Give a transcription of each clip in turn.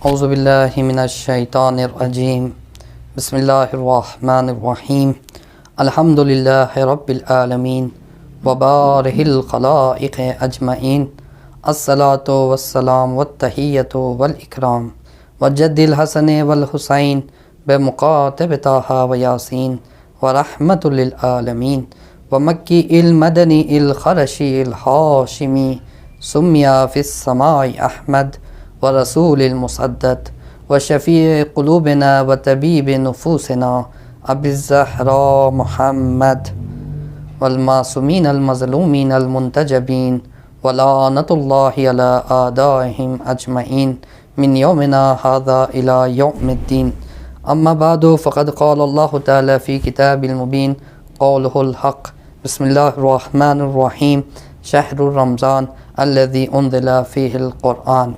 اعوذ باللہ من الشیطان الرجیم بسم اللہ الرحمن الرحیم الحمد للہ رب العالمین وبارہ الخلائق اجمعین الصلاۃ والسلام والتحیۃ والاکرام وجد الحسن والحسین بمقاتب طٰہٰ و یاسین ورحمۃ للعالمین ومکی المدنی الخرشی الحاشمی سمیہ فی السماء احمد ورسول المسدد وشفیع قلوبنا وطبیب نفوسنا ابی الزہراء محمد والمعصومین المظلومین المنتجبین ولعنۃ اللہ علی اعدائہم اجمعین من یومنا ھذا الی یوم الدین اما بعد فقد قال اللہ تعالی فی کتاب المبین قولہ الحق بسم اللہ الرحمن الرحیم شہر رمضان الذی انزل فیہ القرآن۔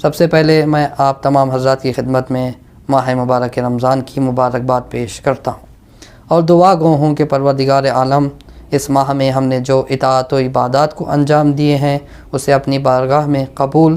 سب سے پہلے میں آپ تمام حضرات کی خدمت میں ماہ مبارک رمضان کی مبارکباد پیش کرتا ہوں اور دعا گو ہوں کہ پروردگار عالم اس ماہ میں ہم نے جو اطاعت و عبادات کو انجام دیے ہیں اسے اپنی بارگاہ میں قبول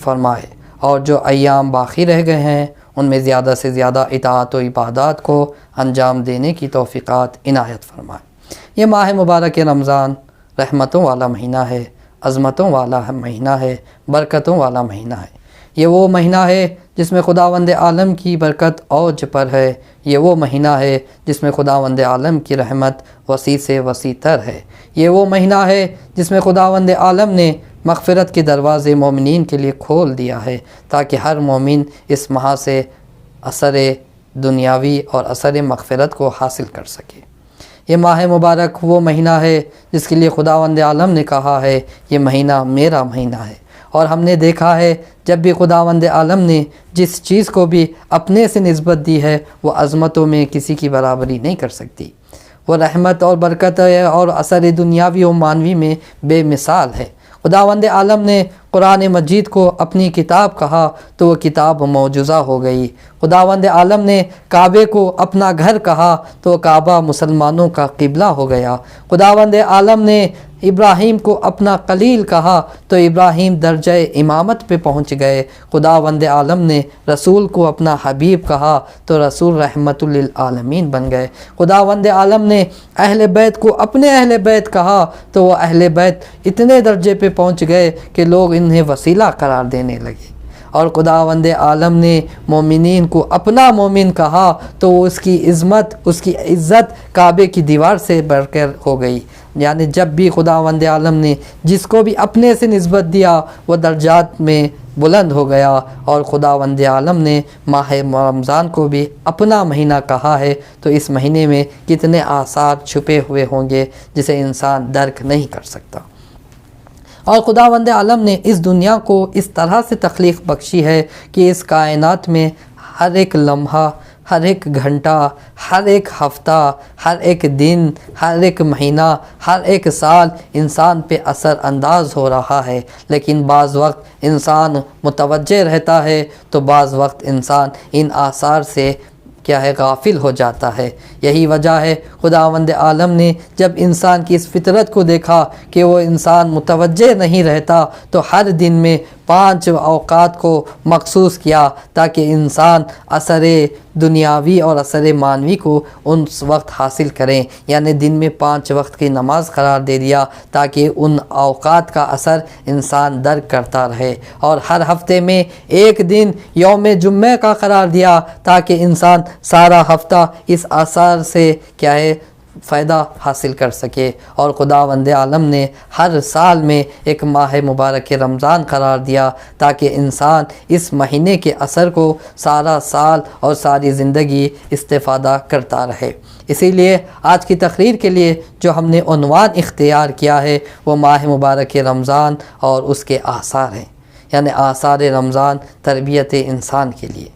فرمائے، اور جو ایام باقی رہ گئے ہیں ان میں زیادہ سے زیادہ اطاعت و عبادات کو انجام دینے کی توفیقات عنایت فرمائے۔ یہ ماہ مبارک رمضان رحمتوں والا مہینہ ہے، عظمتوں والا مہینہ ہے، برکتوں والا مہینہ ہے۔ یہ وہ مہینہ ہے جس میں خداوند عالم کی برکت اوج پر ہے، یہ وہ مہینہ ہے جس میں خداوند عالم کی رحمت وسیع سے وسیع تر ہے، یہ وہ مہینہ ہے جس میں خداوند عالم نے مغفرت کے دروازے مومنین کے لیے کھول دیا ہے تاکہ ہر مومن اس ماہ سے اثر دنیاوی اور اثر مغفرت کو حاصل کر سکے۔ یہ ماہ مبارک وہ مہینہ ہے جس کے لیے خداوند عالم نے کہا ہے یہ مہینہ میرا مہینہ ہے، اور ہم نے دیکھا ہے جب بھی خداوند عالم نے جس چیز کو بھی اپنے سے نسبت دی ہے وہ عظمتوں میں کسی کی برابری نہیں کر سکتی، وہ رحمت اور برکت اور اثر دنیاوی و معنوی میں بے مثال ہے۔ خداوند عالم نے قرآن مجید کو اپنی کتاب کہا تو وہ کتاب معجزہ ہو گئی۔ خداوند عالم نے کعبے کو اپنا گھر کہا تو کعبہ مسلمانوں کا قبلہ ہو گیا۔ خداوند عالم نے ابراہیم کو اپنا خلیل کہا تو ابراہیم درجہ امامت پہ پہنچ گئے۔ خداوند عالم نے رسول کو اپنا حبیب کہا تو رسول رحمت للعالمین بن گئے۔ خداوند عالم نے اہل بیت کو اپنے اہل بیت کہا تو وہ اہل بیت اتنے درجے پہ پہنچ گئے کہ لوگ انہیں وسیلہ قرار دینے لگے، اور خداوند عالم نے مومنین کو اپنا مومن کہا تو اس کی عظمت، اس کی عزت کعبے کی دیوار سے بڑھ کر ہو گئی۔ یعنی جب بھی خداوند عالم نے جس کو بھی اپنے سے نسبت دیا وہ درجات میں بلند ہو گیا، اور خداوند عالم نے ماہ رمضان کو بھی اپنا مہینہ کہا ہے تو اس مہینے میں کتنے آثار چھپے ہوئے ہوں گے جسے انسان درک نہیں کر سکتا۔ اور خداوند عالم نے اس دنیا کو اس طرح سے تخلیق بخشی ہے کہ اس کائنات میں ہر ایک لمحہ، ہر ایک گھنٹہ، ہر ایک ہفتہ، ہر ایک دن، ہر ایک مہینہ، ہر ایک سال انسان پہ اثر انداز ہو رہا ہے، لیکن بعض وقت انسان متوجہ رہتا ہے تو بعض وقت انسان ان آثار سے کیا ہے غافل ہو جاتا ہے۔ یہی وجہ ہے خداوند عالم نے جب انسان کی اس فطرت کو دیکھا کہ وہ انسان متوجہ نہیں رہتا تو ہر دن میں 5 اوقات کو مخصوص کیا تاکہ انسان اثر دنیاوی اور اثر معنوی کو ان وقت حاصل کریں، یعنی دن میں 5 وقت کی نماز قرار دے دیا تاکہ ان اوقات کا اثر انسان درک کرتا رہے، اور ہر ہفتے میں 1 دن یوم جمعہ کا قرار دیا تاکہ انسان سارا ہفتہ اس آثار سے کیا ہے فائدہ حاصل کر سکے، اور خداوند عالم نے ہر سال میں ایک ماہ مبارک رمضان قرار دیا تاکہ انسان اس مہینے کے اثر کو سارا سال اور ساری زندگی استفادہ کرتا رہے۔ اسی لیے آج کی تقریر کے لیے جو ہم نے عنوان اختیار کیا ہے وہ ماہ مبارک رمضان اور اس کے آثار ہیں، یعنی آثار رمضان تربیت انسان کے لیے۔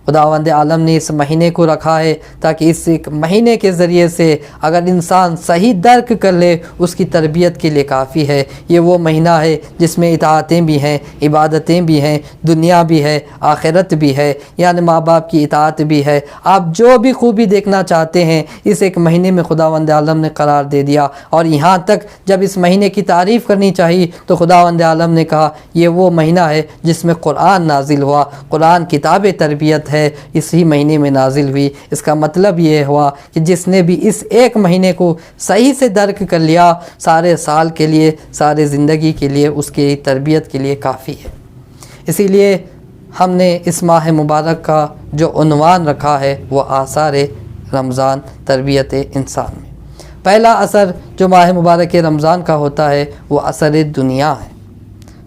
خداوند عالم نے اس مہینے کو رکھا ہے تاکہ اس ایک مہینے کے ذریعے سے اگر انسان صحیح درک کر لے اس کی تربیت کے لیے کافی ہے۔ یہ وہ مہینہ ہے جس میں اطاعتیں بھی ہیں، عبادتیں بھی ہیں، دنیا بھی ہے، آخرت بھی ہے، یعنی ماں باپ کی اطاعت بھی ہے۔ آپ جو بھی خوبی دیکھنا چاہتے ہیں اس ایک مہینے میں خداوند عالم نے قرار دے دیا، اور یہاں تک جب اس مہینے کی تعریف کرنی چاہیے تو خداوند عالم نے کہا یہ وہ مہینہ ہے جس میں قرآن نازل ہوا، قرآن کتاب تربیت ہے، اسی مہینے میں نازل ہوئی۔ اس کا مطلب یہ ہوا کہ جس نے بھی اس ایک مہینے کو صحیح سے درک کر لیا سارے سال کے لیے، سارے زندگی کے لیے، اس کی تربیت کے لیے کافی ہے۔ اسی لیے ہم نے اس ماہ مبارک کا جو عنوان رکھا ہے وہ آثار رمضان تربیت انسان میں۔ پہلا اثر جو ماہ مبارک رمضان کا ہوتا ہے وہ اثر دنیا ہے۔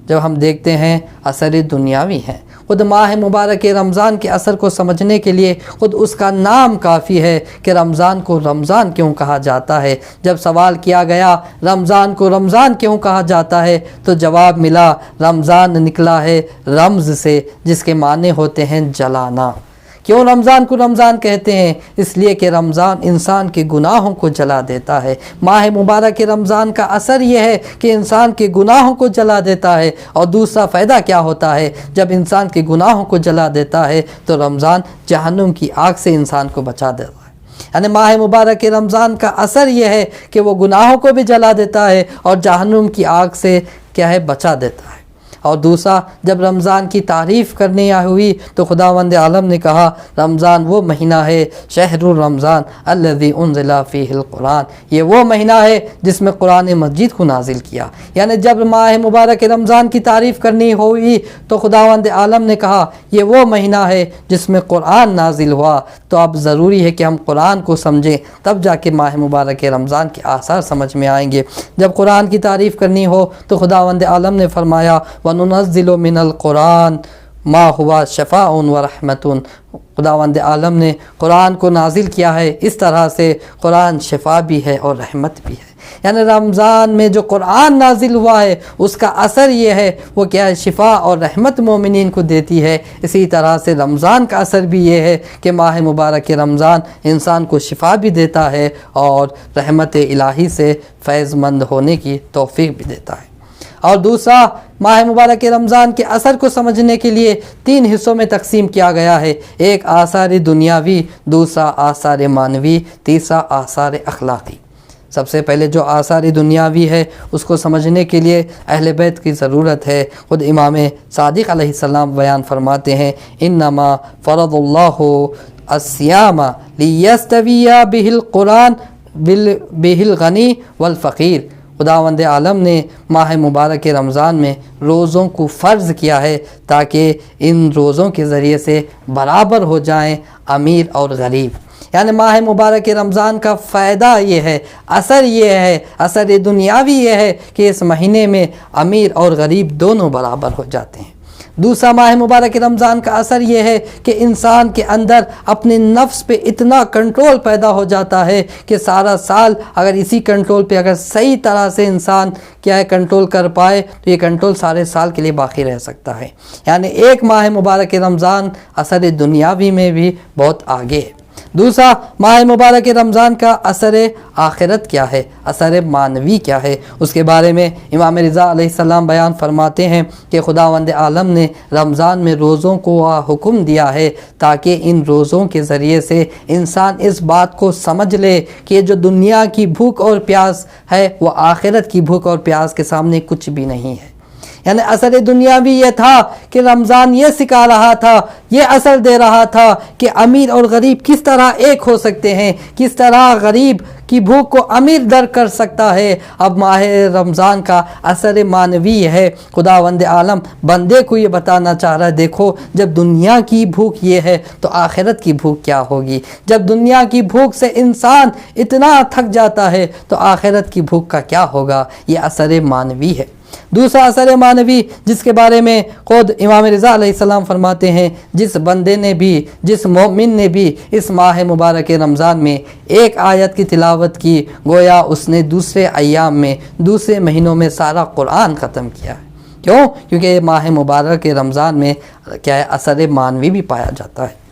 جب ہم دیکھتے ہیں اثر دنیاوی ہے، خود ماہ مبارک رمضان کے اثر کو سمجھنے کے لیے خود اس کا نام کافی ہے کہ رمضان کو رمضان کیوں کہا جاتا ہے۔ جب سوال کیا گیا رمضان کو رمضان کیوں کہا جاتا ہے تو جواب ملا رمضان نکلا ہے رمز سے، جس کے معنی ہوتے ہیں جلانا۔ کیوں رمضان کو رمضان کہتے ہیں؟ اس لیے کہ رمضان انسان کے گناہوں کو جلا دیتا ہے۔ ماہ مبارک رمضان کا اثر یہ ہے کہ انسان کے گناہوں کو جلا دیتا ہے، اور دوسرا فائدہ کیا ہوتا ہے؟ جب انسان کے گناہوں کو جلا دیتا ہے تو رمضان جہنم کی آگ سے انسان کو بچا دیتا ہے۔ یعنی ماہ مبارک رمضان کا اثر یہ ہے کہ وہ گناہوں کو بھی جلا دیتا ہے اور جہنم کی آگ سے کیا ہے بچا دیتا ہے۔ اور دوسرا جب رمضان کی تعریف کرنی ہوئی تو خداوند عالم نے کہا رمضان وہ مہینہ ہے، شہر الرمضان الذی انزل فیہ القرآن، یہ وہ مہینہ ہے جس میں قرآن مجید کو نازل کیا۔ یعنی جب ماہ مبارک رمضان کی تعریف کرنی ہوئی تو خداوند عالم نے کہا یہ وہ مہینہ ہے جس میں قرآن نازل ہوا۔ تو اب ضروری ہے کہ ہم قرآن کو سمجھیں، تب جا کے ماہ مبارک رمضان کے آثار سمجھ میں آئیں گے۔ جب قرآن کی تعریف کرنی ہو تو خداوند عالم نے فرمایا وَنُنَزِّلُ مِنَ الْقُرْآنِ مَا هُوَ شِفَاءٌ وَرَحْمَةٌ، خداوند عالم نے قرآن کو نازل کیا ہے اس طرح سے قرآن شفا بھی ہے اور رحمت بھی ہے۔ یعنی رمضان میں جو قرآن نازل ہوا ہے اس کا اثر یہ ہے وہ کیا ہے شفا اور رحمت مومنین کو دیتی ہے۔ اسی طرح سے رمضان کا اثر بھی یہ ہے کہ ماہ مبارک رمضان انسان کو شفا بھی دیتا ہے اور رحمت الہی سے فیض مند ہونے کی توفیق بھی دیتا ہے۔ اور دوسرا ماہ مبارک رمضان کے اثر کو سمجھنے کے لیے 3 حصوں میں تقسیم کیا گیا ہے، ایک آثار دنیاوی، دوسرا آثار معنوی، تیسرا آثار اخلاقی۔ سب سے پہلے جو آثار دنیاوی ہے اس کو سمجھنے کے لیے اہل بیت کی ضرورت ہے۔ خود امام صادق علیہ السلام بیان فرماتے ہیں انما فرض اللہ الصیام لیستوی بہ القرآن بہ الغنی والفقیر، خداوند عالم نے ماہ مبارک رمضان میں روزوں کو فرض کیا ہے تاکہ ان روزوں کے ذریعے سے برابر ہو جائیں امیر اور غریب۔ یعنی ماہ مبارک رمضان کا فائدہ یہ ہے، اثر یہ ہے، اثر دنیاوی یہ ہے کہ اس مہینے میں امیر اور غریب دونوں برابر ہو جاتے ہیں۔ دوسرا ماہ مبارک رمضان کا اثر یہ ہے کہ انسان کے اندر اپنے نفس پہ اتنا کنٹرول پیدا ہو جاتا ہے کہ سارا سال اگر اسی کنٹرول پہ اگر صحیح طرح سے انسان کیا ہے کنٹرول کر پائے تو یہ کنٹرول سارے سال کے لیے باقی رہ سکتا ہے۔ یعنی ایک ماہ مبارک رمضان اثر دنیاوی میں بھی بہت آگے ہے۔ دوسرا ماہ مبارک رمضان کا اثر آخرت کیا ہے، اثر معنوی کیا ہے، اس کے بارے میں امام رضا علیہ السلام بیان فرماتے ہیں کہ خداوند عالم نے رمضان میں روزوں کو حکم دیا ہے تاکہ ان روزوں کے ذریعے سے انسان اس بات کو سمجھ لے کہ جو دنیا کی بھوک اور پیاس ہے وہ آخرت کی بھوک اور پیاس کے سامنے کچھ بھی نہیں ہے۔ یعنی اثر دنیاوی یہ تھا کہ رمضان یہ سکھا رہا تھا، یہ اثر دے رہا تھا کہ امیر اور غریب کس طرح ایک ہو سکتے ہیں، کس طرح غریب کی بھوک کو امیر در کر سکتا ہے۔ اب ماہ رمضان کا اثر معنوی ہے، خداوند عالم بندے کو یہ بتانا چاہ رہا ہے دیکھو جب دنیا کی بھوک یہ ہے تو آخرت کی بھوک کیا ہوگی، جب دنیا کی بھوک سے انسان اتنا تھک جاتا ہے تو آخرت کی بھوک کا کیا ہوگا۔ یہ اثر معنوی ہے۔ دوسرا اثر معنوی جس کے بارے میں خود امام رضا علیہ السلام فرماتے ہیں جس بندے نے بھی، جس مومن نے بھی اس ماہ مبارک رمضان میں ایک آیت کی تلاوت کی گویا اس نے دوسرے ایام میں، دوسرے مہینوں میں سارا قرآن ختم کیا ہے۔ کیوں؟ کیونکہ ماہ مبارک رمضان میں کیا ہے اثر معنوی بھی پایا جاتا ہے۔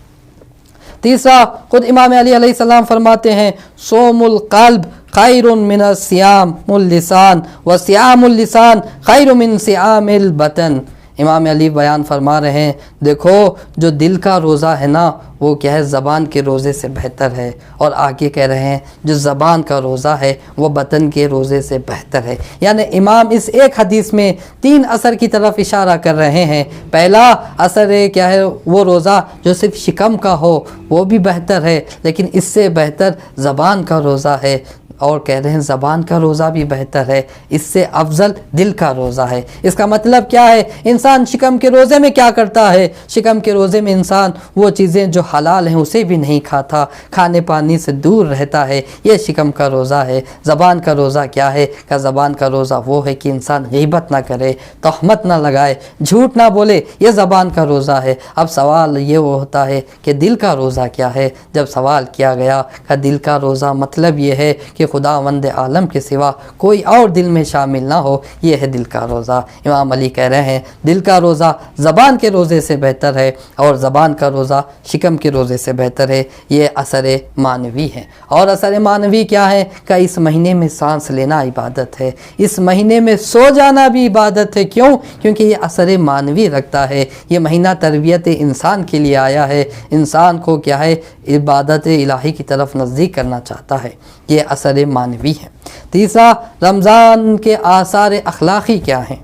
تیسرا، خود امام علی علیہ السلام فرماتے ہیں صوم القلب خیر من الصیام اللسان وصیام اللسان خیر من صیام البطن۔ امام علی بیان فرما رہے ہیں دیکھو جو دل کا روزہ ہے نا وہ کیا ہے زبان کے روزے سے بہتر ہے، اور آگے کہہ رہے ہیں جو زبان کا روزہ ہے وہ بطن کے روزے سے بہتر ہے۔ یعنی امام اس ایک حدیث میں 3 اثر کی طرف اشارہ کر رہے ہیں۔ پہلا اثر کیا ہے، وہ روزہ جو صرف شکم کا ہو وہ بھی بہتر ہے، لیکن اس سے بہتر زبان کا روزہ ہے، اور کہہ رہے ہیں زبان کا روزہ بھی بہتر ہے، اس سے افضل دل کا روزہ ہے۔ اس کا مطلب کیا ہے، انسان شکم کے روزے میں کیا کرتا ہے، شکم کے روزے میں انسان وہ چیزیں جو حلال ہیں اسے بھی نہیں کھاتا، کھانے پانی سے دور رہتا ہے، یہ شکم کا روزہ ہے۔ زبان کا روزہ کیا ہے، کہ زبان کا روزہ وہ ہے کہ انسان غیبت نہ کرے، تہمت نہ لگائے، جھوٹ نہ بولے، یہ زبان کا روزہ ہے۔ اب سوال یہ ہوتا ہے کہ دل کا روزہ کیا ہے؟ جب سوال کیا گیا کہ دل کا روزہ مطلب یہ ہے کہ خداوند عالم کے سوا کوئی اور دل میں شامل نہ ہو، یہ ہے دل کا روزہ۔ امام علی کہہ رہے ہیں دل کا روزہ زبان کے روزے سے بہتر ہے، اور زبان کا روزہ شکم کے روزے سے بہتر ہے۔ یہ اثر معنوی ہے۔ اور اثر معنوی کیا ہے کہ اس مہینے میں سانس لینا عبادت ہے، اس مہینے میں سو جانا بھی عبادت ہے۔ کیوں؟ کیونکہ یہ اثر معنوی رکھتا ہے۔ یہ مہینہ تربیت انسان کے لیے آیا ہے، انسان کو کیا ہے عبادت الہی کی طرف نزدیک کرنا چاہتا ہے، یہ اثر معنوی ہے۔ تیسرا، رمضان کے آثار اخلاقی کیا ہیں؟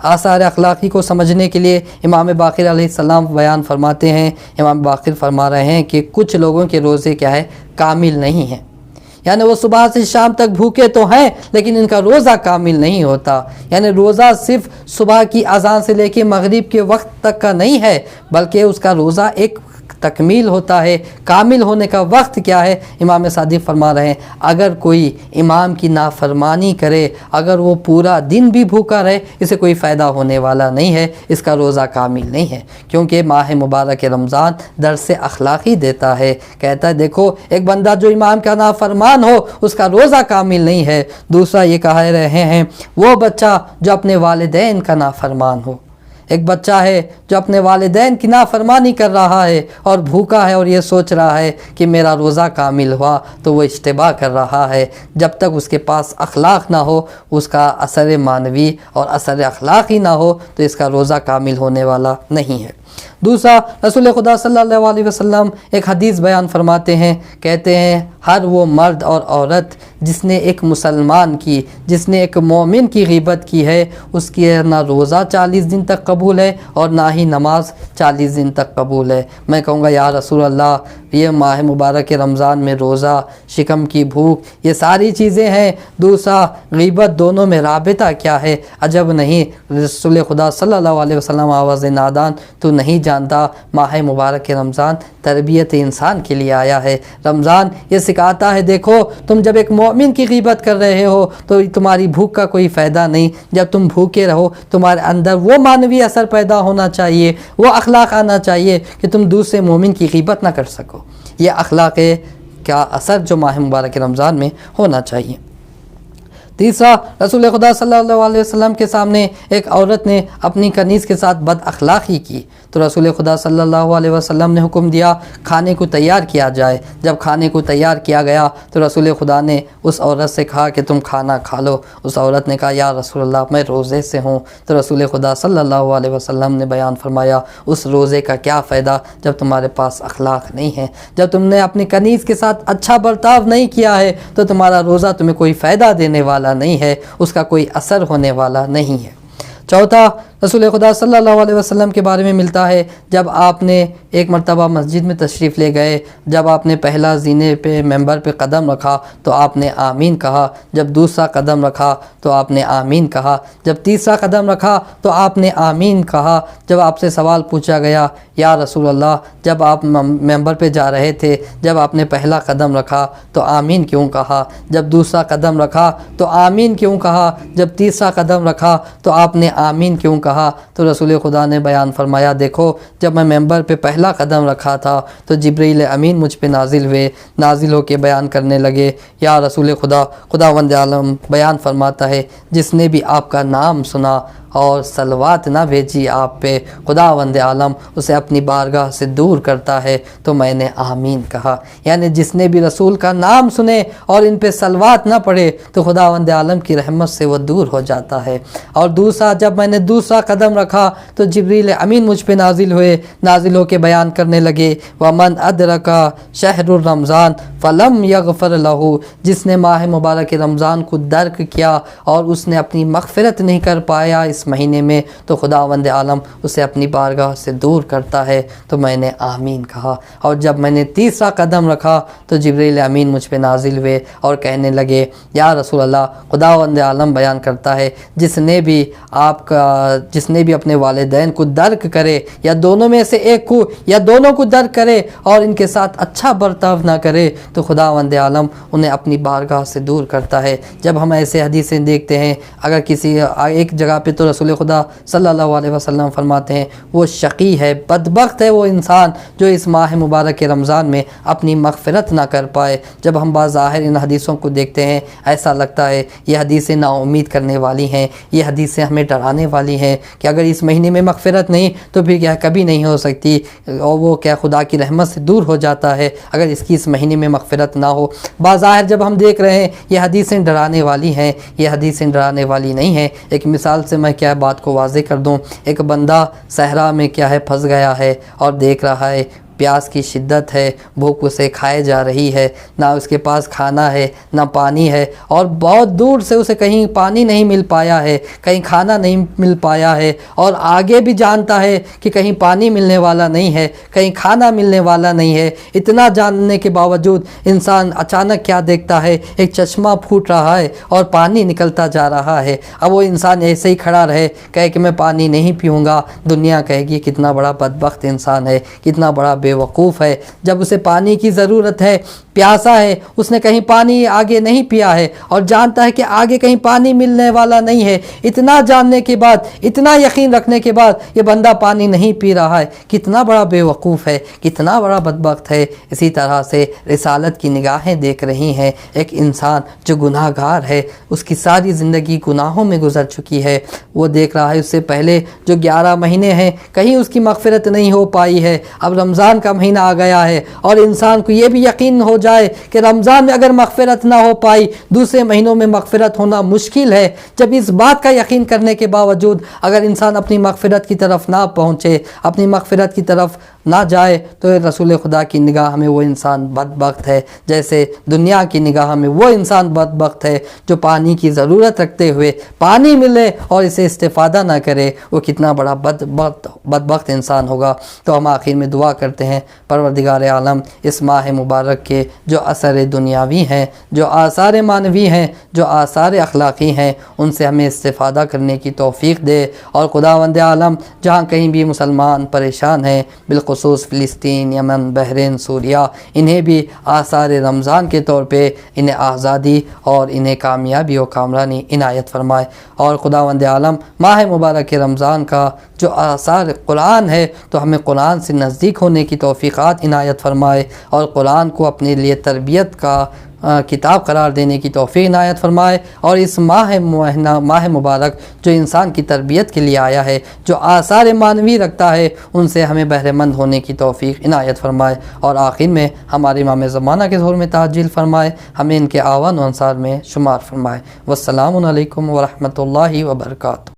آثار اخلاقی کو سمجھنے کے لیے امام باقر علیہ السلام بیان فرماتے ہیں، امام باقر فرما رہے ہیں کہ کچھ لوگوں کے روزے کیا ہے کامل نہیں ہیں، یعنی وہ صبح سے شام تک بھوکے تو ہیں لیکن ان کا روزہ کامل نہیں ہوتا۔ یعنی روزہ صرف صبح کی اذان سے لے کے مغرب کے وقت تک کا نہیں ہے، بلکہ اس کا روزہ ایک تکمیل ہوتا ہے۔ کامل ہونے کا وقت کیا ہے؟ امام صادق فرما رہے ہیں اگر کوئی امام کی نافرمانی کرے، اگر وہ پورا دن بھی بھوکا رہے، اسے کوئی فائدہ ہونے والا نہیں ہے، اس کا روزہ کامل نہیں ہے۔ کیونکہ ماہ مبارک رمضان درس اخلاقی دیتا ہے، کہتا ہے دیکھو ایک بندہ جو امام کا نافرمان ہو اس کا روزہ کامل نہیں ہے۔ دوسرا یہ کہہ رہے ہیں وہ بچہ جو اپنے والدین کا نافرمان ہو، ایک بچہ ہے جو اپنے والدین کی نافرمانی کر رہا ہے اور بھوکا ہے اور یہ سوچ رہا ہے کہ میرا روزہ کامل ہوا، تو وہ اشتباہ کر رہا ہے۔ جب تک اس کے پاس اخلاق نہ ہو، اس کا اثر معنوی اور اثر اخلاقی نہ ہو، تو اس کا روزہ کامل ہونے والا نہیں ہے۔ دوسرا، رسول خدا صلی اللہ علیہ وسلم ایک حدیث بیان فرماتے ہیں، کہتے ہیں ہر وہ مرد اور عورت جس نے ایک مسلمان کی، جس نے ایک مومن کی غیبت کی ہے، اس کی نہ روزہ 40 دن تک قبول ہے اور نہ ہی نماز 40 دن تک قبول ہے۔ میں کہوں گا یا رسول اللہ، یہ ماہ مبارک رمضان میں روزہ، شکم کی بھوک، یہ ساری چیزیں ہیں، دوسرا غیبت، دونوں میں رابطہ کیا ہے؟ عجب نہیں رسول خدا صلی اللہ علیہ وسلم آواز نادان تو نہیں جانتا ماہ مبارک رمضان تربیت انسان کے لیے آیا ہے۔ رمضان یہ سکھاتا ہے دیکھو تم جب ایک مومن کی غیبت کر رہے ہو تو تمہاری بھوک کا کوئی فائدہ نہیں، جب تم بھوکے رہو تمہارے اندر وہ معنوی اثر پیدا ہونا چاہیے، وہ اخلاق آنا چاہیے کہ تم دوسرے مومن کی غیبت نہ کر سکو۔ یہ اخلاق کا اثر جو ماہ مبارک رمضان میں ہونا چاہیے۔ تیسرا، رسول خدا صلی اللہ علیہ وسلم کے سامنے ایک عورت نے اپنی کنیز کے ساتھ بد اخلاقی کی، تو رسول خدا صلی اللہ علیہ وسلم نے حکم دیا کھانے کو تیار کیا جائے۔ جب کھانے کو تیار کیا گیا تو رسول خدا نے اس عورت سے کہا کہ تم کھانا کھا لو۔ اس عورت نے کہا یا رسول اللہ میں روزے سے ہوں، تو رسول خدا صلی اللہ علیہ وسلم نے بیان فرمایا اس روزے کا کیا فائدہ جب تمہارے پاس اخلاق نہیں ہے، جب تم نے اپنی کنیز کے ساتھ اچھا برتاؤ نہیں کیا ہے تو تمہارا روزہ تمہیں کوئی فائدہ دینے والا نہیں ہے، اس کا کوئی اثر ہونے والا نہیں ہے۔ چوتھا، رسول خدا صلی اللہ علیہ وسلم کے بارے میں ملتا ہے جب آپ نے ایک مرتبہ مسجد میں تشریف لے گئے، جب آپ نے پہلا زینے پہ ممبر پہ قدم رکھا تو آپ نے آمین کہا، جب دوسرا قدم رکھا تو آپ نے آمین کہا، جب تیسرا قدم رکھا تو آپ نے آمین کہا۔ جب آپ سے سوال پوچھا گیا یا رسول اللہ جب آپ ممبر پہ جا رہے تھے، جب آپ نے پہلا قدم رکھا تو آمین کیوں کہا، جب دوسرا قدم رکھا تو آمین کیوں کہا، جب تیسرا قدم رکھا تو آپ نے آمین کیوں کہا؟ تو رسول خدا نے بیان فرمایا دیکھو جب میں ممبر پہ پہلا قدم رکھا تھا تو جبریل امین مجھ پہ نازل ہوئے، نازل ہو کے بیان کرنے لگے یا رسول خدا، خداوند عالم بیان فرماتا ہے جس نے بھی آپ کا نام سنا اور صلوات نہ بھیجی آپ پہ، خداوند عالم اسے اپنی بارگاہ سے دور کرتا ہے، تو میں نے آمین کہا۔ یعنی جس نے بھی رسول کا نام سنے اور ان پہ صلوات نہ پڑھے تو خداوند عالم کی رحمت سے وہ دور ہو جاتا ہے۔ اور دوسرا، جب میں نے دوسرا قدم رکھا تو جبریل امین مجھ پہ نازل ہوئے، نازل ہو کے بیان کرنے لگے، وَمَنْ أَدْرَكَ شَهْرُ الرَّمْضَانِ فَلَمْ يَغْفَرْ لَهُ، جس نے ماہ مبارک رمضان کو درک کیا اور اس نے اپنی مغفرت نہیں کر پایا اس مہینے میں، تو خداوند عالم اسے اپنی بارگاہ سے دور کرتا ہے۔ تو میں نے آمین کہا۔ اور جب میں نے تیسرا قدم رکھا تو جبریل امین مجھ پہ نازل ہوئے اور کہنے لگے، یا رسول اللہ، خداوند عالم بیان کرتا ہے جس نے بھی اپنے والدین کو درک کرے، یا دونوں میں سے ایک کو یا دونوں کو درک کرے اور ان کے ساتھ اچھا برتاؤ نہ کرے، تو خداوند عالم انہیں اپنی بارگاہ سے دور کرتا ہے۔ جب ہم ایسے حدیثیں دیکھتے ہیں، اگر کسی ایک جگہ پہ تو رسول خدا صلی اللہ علیہ وسلم فرماتے ہیں وہ شقی ہے، بدبخت ہے وہ انسان جو اس ماہ مبارک رمضان میں اپنی مغفرت نہ کر پائے۔ جب ہم بظاہر ان حدیثوں کو دیکھتے ہیں ایسا لگتا ہے یہ حدیثیں نا امید کرنے والی ہیں، یہ حدیثیں ہمیں ڈرانے والی ہیں کہ اگر اس مہینے میں مغفرت نہیں تو پھر کیا کبھی نہیں ہو سکتی، اور وہ کیا خدا کی رحمت سے دور ہو جاتا ہے اگر اس کی اس مہینے میں مغفرت نہ ہو۔ بظاہر جب ہم دیکھ رہے ہیں یہ حدیثیں ڈرانے والی ہیں، یہ حدیثیں ڈرانے والی نہیں ہیں۔ ایک مثال سے میں کیا بات کو واضح کر دوں، ایک بندہ صحرا میں کیا ہے پھنس گیا ہے اور دیکھ رہا ہے پیاس کی شدت ہے، بھوک اسے کھائے جا رہی ہے، نہ اس کے پاس کھانا ہے نہ پانی ہے، اور بہت دور سے اسے کہیں پانی نہیں مل پایا ہے، کہیں کھانا نہیں مل پایا ہے، اور آگے بھی جانتا ہے کہ کہیں پانی ملنے والا نہیں ہے، کہیں کھانا ملنے والا نہیں ہے۔ اتنا جاننے کے باوجود انسان اچانک کیا دیکھتا ہے، ایک چشمہ پھوٹ رہا ہے اور پانی نکلتا جا رہا ہے۔ اب وہ انسان ایسے ہی کھڑا رہے، کہے کہ میں پانی نہیں پیوں گا، دنیا کہے گی کتنا بڑا بدبخت انسان ہے، کتنا بڑا بے وقوف ہے۔ جب اسے پانی کی ضرورت ہے، پیاسا ہے، اس نے کہیں پانی آگے نہیں پیا ہے اور جانتا ہے کہ آگے کہیں پانی ملنے والا نہیں ہے، اتنا جاننے کے بعد، اتنا یقین رکھنے کے بعد یہ بندہ پانی نہیں پی رہا ہے، کتنا بڑا بے وقوف ہے، کتنا بڑا بدبخت ہے۔ اسی طرح سے رسالت کی نگاہیں دیکھ رہی ہیں ایک انسان جو گناہ گار ہے، اس کی ساری زندگی گناہوں میں گزر چکی ہے، وہ دیکھ رہا ہے اس سے پہلے جو 11 مہینے ہیں کہیں اس کی مغفرت نہیں ہو پائی ہے، اب رمضان کا مہینہ آ گیا ہے اور انسان کو یہ بھی یقین ہو جائے کہ رمضان میں اگر مغفرت نہ ہو پائی دوسرے مہینوں میں مغفرت ہونا مشکل ہے۔ جب اس بات کا یقین کرنے کے باوجود اگر انسان اپنی مغفرت کی طرف نہ پہنچے، اپنی مغفرت کی طرف نہ جائے، تو رسول خدا کی نگاہ میں وہ انسان بدبخت ہے، جیسے دنیا کی نگاہ میں وہ انسان بدبخت ہے جو پانی کی ضرورت رکھتے ہوئے پانی ملے اور اسے استفادہ نہ کرے، وہ کتنا بڑا بدبخت انسان ہوگا۔ تو ہم آخر میں دعا کرتے ہیں، پروردگار عالم اس ماہ مبارک کے جو اثر دنیاوی ہیں، جو آثار معنوی ہیں، جو آثار اخلاقی ہیں، ان سے ہمیں استفادہ کرنے کی توفیق دے، اور خداوند عالم جہاں کہیں بھی مسلمان پریشان ہیں، بالخصوص فلسطین، یمن، بحرین، سوریہ، انہیں بھی آثار رمضان کے طور پہ انہیں آزادی اور انہیں کامیابی و کامرانی عنایت فرمائے، اور خداوند عالم ماہ مبارک رمضان کا جو آثار قرآن ہے تو ہمیں قرآن سے نزدیک ہونے کی توفیقات عنایت فرمائے، اور قرآن کو اپنے لیے تربیت کا کتاب قرار دینے کی توفیق عنایت فرمائے، اور اس ماہ مبارک جو انسان کی تربیت کے لیے آیا ہے، جو آثار معنوی رکھتا ہے، ان سے ہمیں بہرے مند ہونے کی توفیق عنایت فرمائے، اور آخر میں ہمارے امام زمانہ کے ظہور میں تعجیل فرمائے، ہمیں ان کے اعوان و انصار میں شمار فرمائے۔ والسلام علیکم ورحمۃ اللہ وبرکاتہ۔